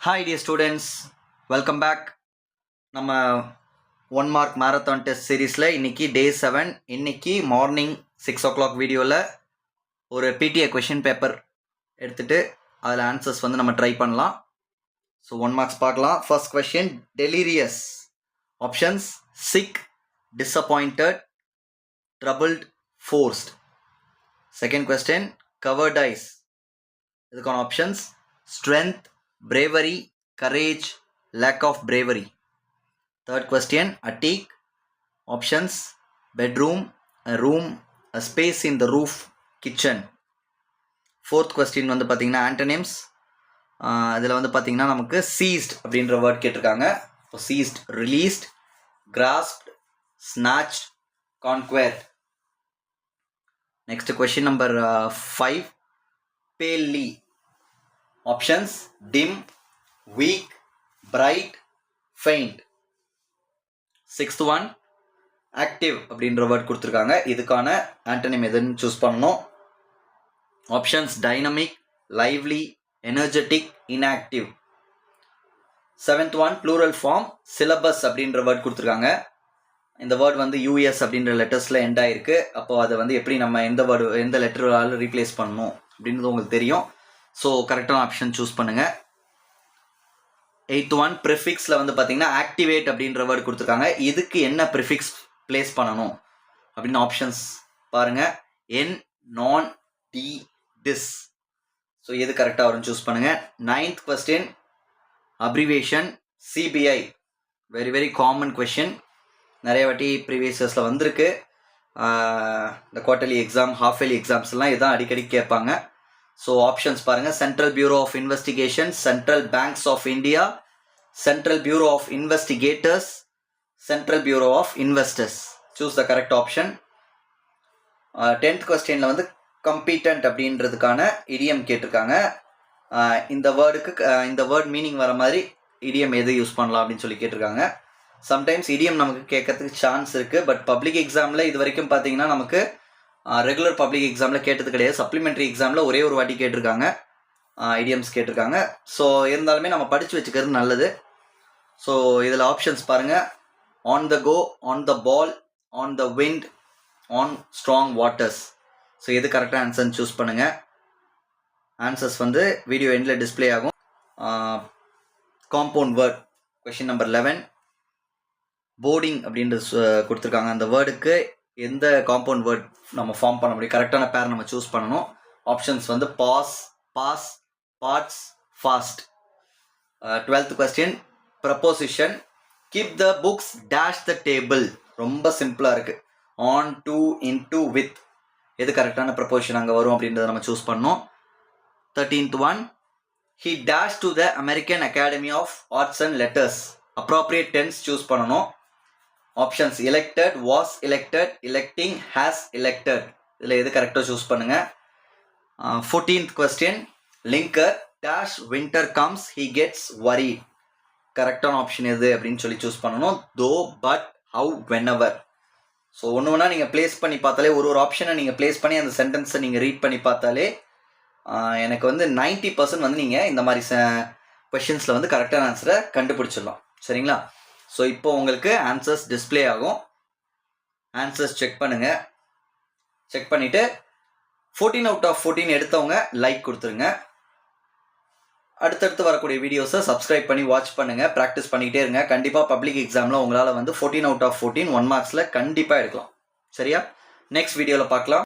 Hi dear students, welcome back. நம்ம 1 mark marathon test seriesல இன்னைக்கு day 7. இன்னைக்கு மார்னிங் 6 o'clock வீடியோவில் ஒரு PTA question paper எடுத்துட்டு அதில் ஆன்சர்ஸ் வந்து நம்ம ட்ரை பண்ணலாம். ஸோ 1 marks பார்க்கலாம். First question, delirious. Options sick, disappointed, troubled, forced. Second question, cowardice. இதுக்கான options strength, bravery, courage, lack of bravery. Third question, attic. Options bedroom, a room, a space in the roof, kitchen. Fourth question வந்து பார்த்தீங்கன்னா antonyms. இதில் வந்து பார்த்தீங்கன்னா நமக்கு seized அப்படின்ற word கேட்டிருக்காங்க. seized, released, grasped, snatched, conquered. Next question number 5, palely. Options dim, weak, bright, faint. Sixth one active அப்படின்ற word கொடுத்துருக்காங்க. இதுக்கான ஆண்டனிம் எதுன்னு சூஸ் பண்ணணும். Options dynamic, lively, energetic, inactive. Seventh one plural form syllabus அப்படின்ற word கொடுத்துருக்காங்க. இந்த word வந்து US அப்படின்ற லெட்டர்ஸில் எண்ட் ஆயிருக்கு. அப்போ அதை வந்து எப்படி நம்ம எந்த லெட்டரால் ரீப்ளேஸ் பண்ணணும் அப்படின்றது உங்களுக்கு தெரியும். ஸோ கரெக்டான ஆப்ஷன் சூஸ் பண்ணுங்கள். எய்த் ஒன் ப்ரிஃபிக்ஸில் வந்து பார்த்தீங்கன்னா ஆக்டிவேட் அப்படின்ற வேர்டு கொடுத்துருக்காங்க. இதுக்கு என்ன ப்ரிஃபிக்ஸ் பிளேஸ் பண்ணணும் அப்படின்னு ஆப்ஷன்ஸ் பாருங்கள். என், நான், டி, டிஸ். ஸோ எது கரெக்டாக வரும்னு சூஸ் பண்ணுங்கள். Ninth question, abbreviation CBI. Very very common question. நிறைய வாட்டி ப்ரீவியஸ் இயர்ஸில் வந்திருக்கு. இந்த குவார்டர்லி எக்ஸாம், ஹாஃப் இயர்லி எக்ஸாம்ஸ்லாம் இதான் அடிக்கடி கேட்பாங்க. ஸோ ஆப்ஷன்ஸ் பாருங்கள். Central bureau of investigation, central banks of India, central bureau of investigators, central bureau of investors. Choose the correct option. 10th கொஸ்டினில் வந்து கம்பீட்டன்ட் அப்படின்றதுக்கான இடியம் கேட்டிருக்காங்க. இந்த வேர்ட் மீனிங் வர மாதிரி இடியம் எது யூஸ் பண்ணலாம் அப்படின்னு சொல்லி கேட்டிருக்காங்க. சம்டைம்ஸ் இடியம் நமக்கு கேட்கறதுக்கு சான்ஸ் இருக்குது. பட் பப்ளிக் எக்ஸாமில் இது வரைக்கும் பார்த்தீங்கன்னா நமக்கு ரெகுலர் பப்ளிக் எக்ஸாமில் கேட்டது கிடையாது. சப்ளிமெண்ட்ரி எக்ஸாமில் ஒரே ஒரு வாட்டி கேட்டிருக்காங்க, ஐடியம்ஸ் கேட்டிருக்காங்க. ஸோ இருந்தாலுமே நம்ம படித்து வச்சுக்கிறது நல்லது. ஸோ இதில் ஆப்ஷன்ஸ் பாருங்கள். On the go, on the ball, on the wind, on strong waters. So எது கரெக்டாக ஆன்சர்னு சூஸ் பண்ணுங்கள். ஆன்சர்ஸ் வந்து வீடியோ எண்டில் டிஸ்பிளே ஆகும். Compound word question number 11, boarding அப்படின்றது கொடுத்துருக்காங்க. அந்த வேர்டுக்கு எந்த காம்பவுண்ட் வேர்ட் நம்ம ஃபார்ம் பண்ண முடியும், கரெக்டான பேர் நம்ம சூஸ் பண்ணணும். ஆப்ஷன்ஸ் வந்து pass, pass, parts, fast. 12th question, preposition keep the books dash the table. ரொம்ப சிம்பிளாக இருக்குது. On, to, into, with. எது கரெக்டான ப்ரப்போசிஷன் அங்கே வரும் அப்படின்றத நம்ம சூஸ் பண்ணோம். 13th one, he dash to the American academy of arts and letters. Appropriate tense choose பண்ணணும். Options elected, was elected, electing, has elected. இதில் எது கரெக்டாக சூஸ் பண்ணுங்கள். 14th question, linger dash winter comes he gets worried. கரெக்டான option எது அப்படின்னு சொல்லி choose பண்ணணும். தோ, பட், ஹவு, வென்எவர். ஸோ ஒன்று ஒன்றா நீங்கள் பிளேஸ் பண்ணி பார்த்தாலே, ஒரு ஆப்ஷனை நீங்கள் பிளேஸ் பண்ணி அந்த சென்டென்ஸை நீங்கள் ரீட் பண்ணி பார்த்தாலே எனக்கு வந்து 90% வந்து நீங்கள் இந்த மாதிரி கொஷின்ஸில் வந்து கரெக்டான ஆன்சரை கண்டுபிடிச்சிடலாம். சரிங்களா? ஸோ இப்போ உங்களுக்கு ஆன்சர்ஸ் டிஸ்பிளே ஆகும். ஆன்சர்ஸ் செக் பண்ணுங்கள். செக் பண்ணிவிட்டு 14 out of 14 எடுத்தவங்க லைக் கொடுத்துருங்க. அடுத்தடுத்து வரக்கூடிய வீடியோஸை சப்ஸ்கிரைப் பண்ணி வாட்ச் பண்ணுங்கள். ப்ராக்டிஸ் பண்ணிக்கிட்டே இருங்க. கண்டிப்பாக பப்ளிக் எக்ஸாமில் உங்களால் வந்து 14 out of 14 1 marksல கண்டிப்பாக எடுக்கலாம். சரியா? நெக்ஸ்ட் வீடியோவில் பார்க்கலாம்.